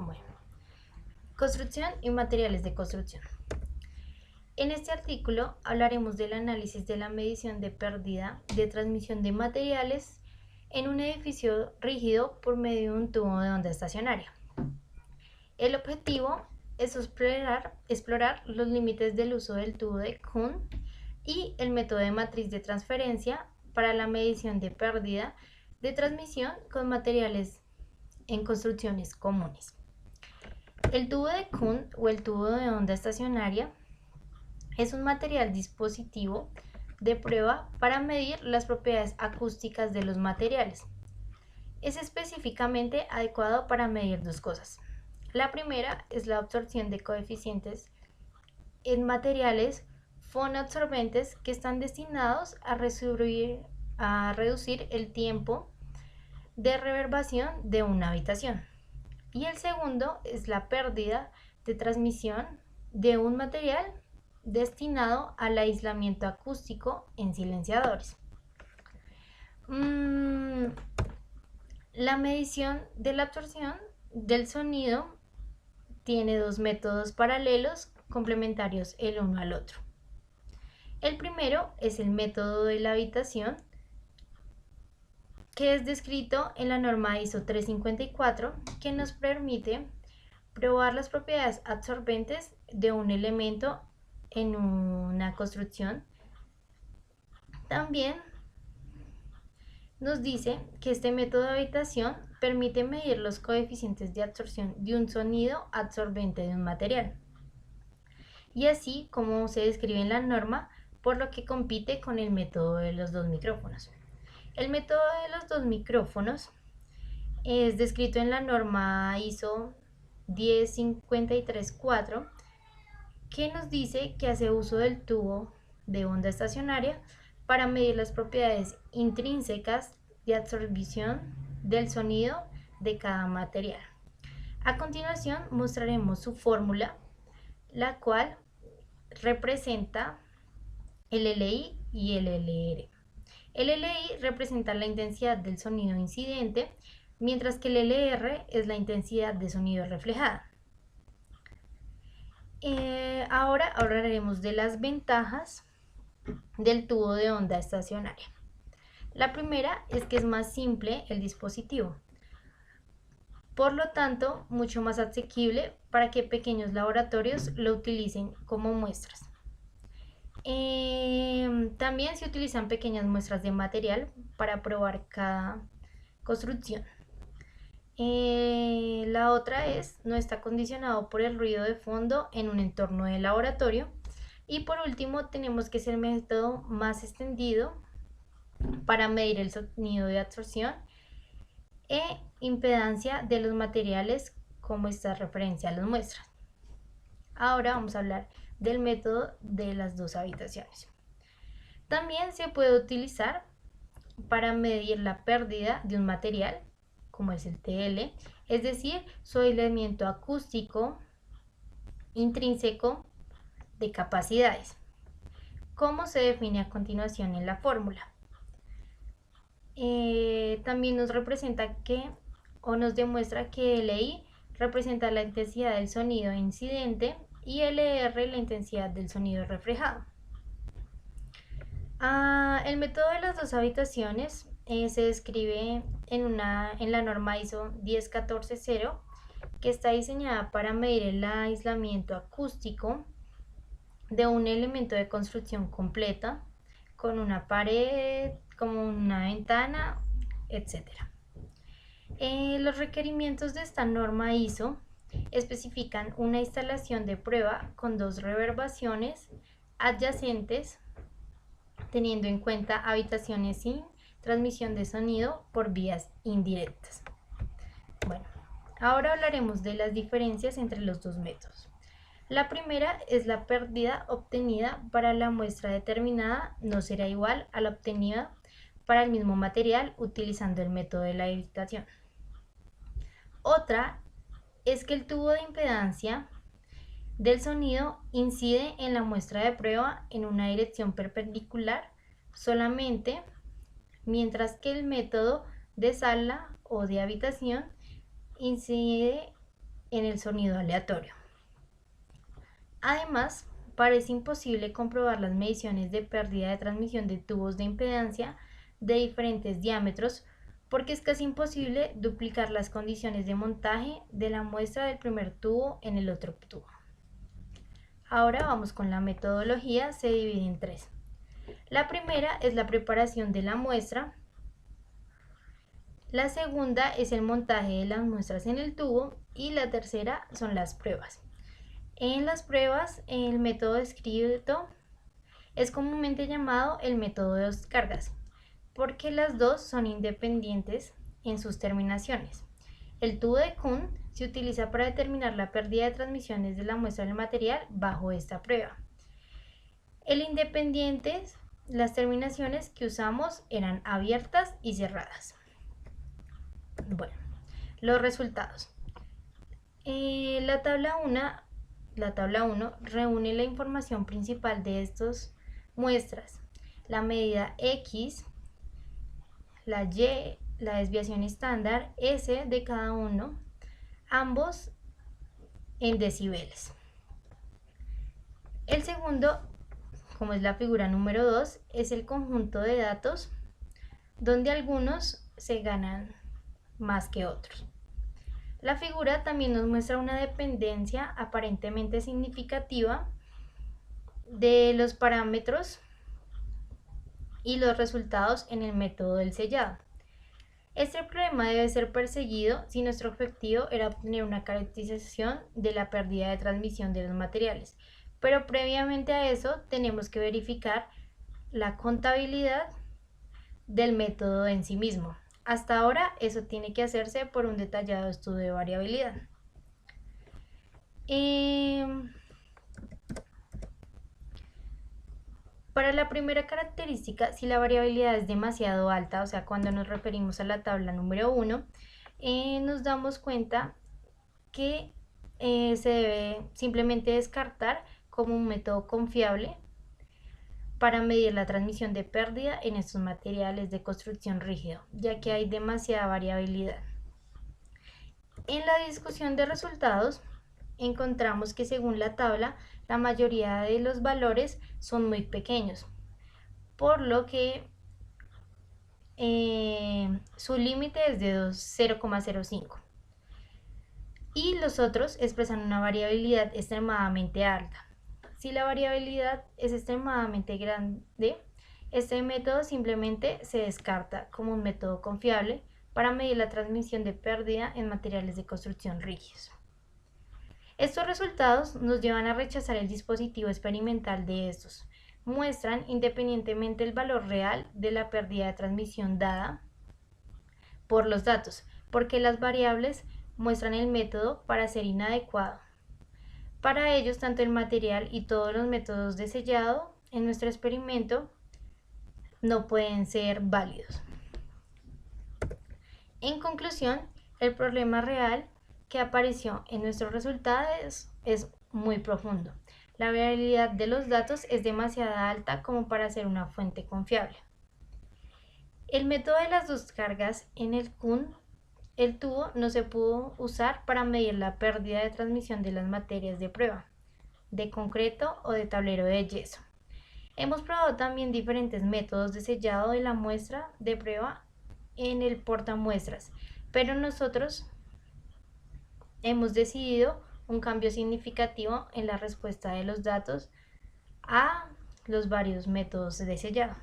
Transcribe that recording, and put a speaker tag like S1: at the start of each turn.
S1: Bueno, construcción y materiales de construcción. En este artículo hablaremos del análisis de la medición de pérdida de transmisión de materiales en un edificio rígido por medio de un tubo de onda estacionaria. El objetivo es explorar los límites del uso del tubo de Kuhn y el método de matriz de transferencia para la medición de pérdida de transmisión con materiales en construcciones comunes. El tubo de Kuhn o el tubo de onda estacionaria es un material dispositivo de prueba para medir las propiedades acústicas de los materiales. Es específicamente adecuado para medir dos cosas. La primera es la absorción de coeficientes en materiales fonoabsorbentes que están destinados a reducir el tiempo de reverbación de una habitación. Y el segundo es la pérdida de transmisión de un material destinado al aislamiento acústico en silenciadores. La medición de la absorción del sonido tiene dos métodos paralelos complementarios el uno al otro. El primero es el método de la habitación, que es descrito en la norma ISO 354, que nos permite probar las propiedades absorbentes de un elemento en una construcción. También nos dice que este método de habitación permite medir los coeficientes de absorción de un sonido absorbente de un material, y así como se describe en la norma, por lo que compite con el método de los dos micrófonos. El método de los dos micrófonos es descrito en la norma ISO 10534, que nos dice que hace uso del tubo de onda estacionaria para medir las propiedades intrínsecas de absorción del sonido de cada material. A continuación mostraremos su fórmula, la cual representa el LI y el LR. El LI representa la intensidad del sonido incidente, mientras que el LR es la intensidad de sonido reflejada. Ahora hablaremos de las ventajas del tubo de onda estacionaria. La primera es que es más simple el dispositivo, por lo tanto mucho más asequible para que pequeños laboratorios lo utilicen como muestras. También se utilizan pequeñas muestras de material para probar cada construcción. La otra es, no está condicionado por el ruido de fondo en un entorno de laboratorio. Y por último tenemos que es el método más extendido para medir el sonido de absorción e impedancia de los materiales, como esta referencia a las muestras. Ahora vamos a hablar del método de las dos habitaciones. También se puede utilizar para medir la pérdida de un material, como es el TL, es decir, su aislamiento acústico intrínseco de capacidades, como se define a continuación en la fórmula. También nos representa que, o nos demuestra que LI representa la intensidad del sonido incidente y LR la intensidad del sonido reflejado. El método de las dos habitaciones se describe en la norma ISO 10140, que está diseñada para medir el aislamiento acústico de un elemento de construcción completa, con una pared, como una ventana, etc. Los requerimientos de esta norma ISO especifican una instalación de prueba con dos reverbaciones adyacentes, teniendo en cuenta habitaciones sin transmisión de sonido por vías indirectas. Bueno, ahora hablaremos de las diferencias entre los dos métodos. La primera es la pérdida obtenida para la muestra determinada no será igual a la obtenida para el mismo material utilizando el método de la habitación. Otra es que el tubo de impedancia del sonido incide en la muestra de prueba en una dirección perpendicular solamente, mientras que el método de sala o de habitación incide en el sonido aleatorio. Además, parece imposible comprobar las mediciones de pérdida de transmisión de tubos de impedancia de diferentes diámetros porque es casi imposible duplicar las condiciones de montaje de la muestra del primer tubo en el otro tubo. Ahora vamos con la metodología, se divide en tres. La primera es la preparación de la muestra. La segunda es el montaje de las muestras en el tubo y la tercera son las pruebas. En las pruebas, el método descrito es comúnmente llamado el método de descargas, porque las dos son independientes en sus terminaciones. El tubo de Kuhn se utiliza para determinar la pérdida de transmisiones de la muestra del material bajo esta prueba. El independiente, las terminaciones que usamos eran abiertas y cerradas. Bueno, los resultados. La tabla 1 reúne la información principal de estas muestras, la medida X, la Y, la desviación estándar, S de cada uno, ambos en decibeles. El segundo, como es la figura número 2, es el conjunto de datos donde algunos se ganan más que otros. La figura también nos muestra una dependencia aparentemente significativa de los parámetros y los resultados en el método del sellado. Este problema debe ser perseguido si nuestro objetivo era obtener una caracterización de la pérdida de transmisión de los materiales, pero previamente a eso tenemos que verificar la contabilidad del método en sí mismo. Hasta ahora eso tiene que hacerse por un detallado estudio de variabilidad. Para la primera característica, si la variabilidad es demasiado alta, o sea, cuando nos referimos a la tabla número 1, nos damos cuenta que se debe simplemente descartar como un método confiable para medir la transmisión de pérdida en estos materiales de construcción rígido, ya que hay demasiada variabilidad. En la discusión de resultados, encontramos que según la tabla, la mayoría de los valores son muy pequeños, por lo que su límite es de 0,05 y los otros expresan una variabilidad extremadamente alta. Si la variabilidad es extremadamente grande, este método simplemente se descarta como un método confiable para medir la transmisión de pérdida en materiales de construcción rígidos. Estos resultados nos llevan a rechazar el dispositivo experimental de estos. Muestran independientemente el valor real de la pérdida de transmisión dada por los datos, porque las variables muestran el método para ser inadecuado. Para ellos, tanto el material y todos los métodos de sellado en nuestro experimento no pueden ser válidos. En conclusión, el problema real que apareció en nuestros resultados es muy profundo. La variabilidad de los datos es demasiado alta como para ser una fuente confiable. El método de las dos cargas en el Kuhn, el tubo no se pudo usar para medir la pérdida de transmisión de las materias de prueba, de concreto o de tablero de yeso. Hemos probado también diferentes métodos de sellado de la muestra de prueba en el portamuestras, pero nosotros hemos decidido un cambio significativo en la respuesta de los datos a los varios métodos de sellado.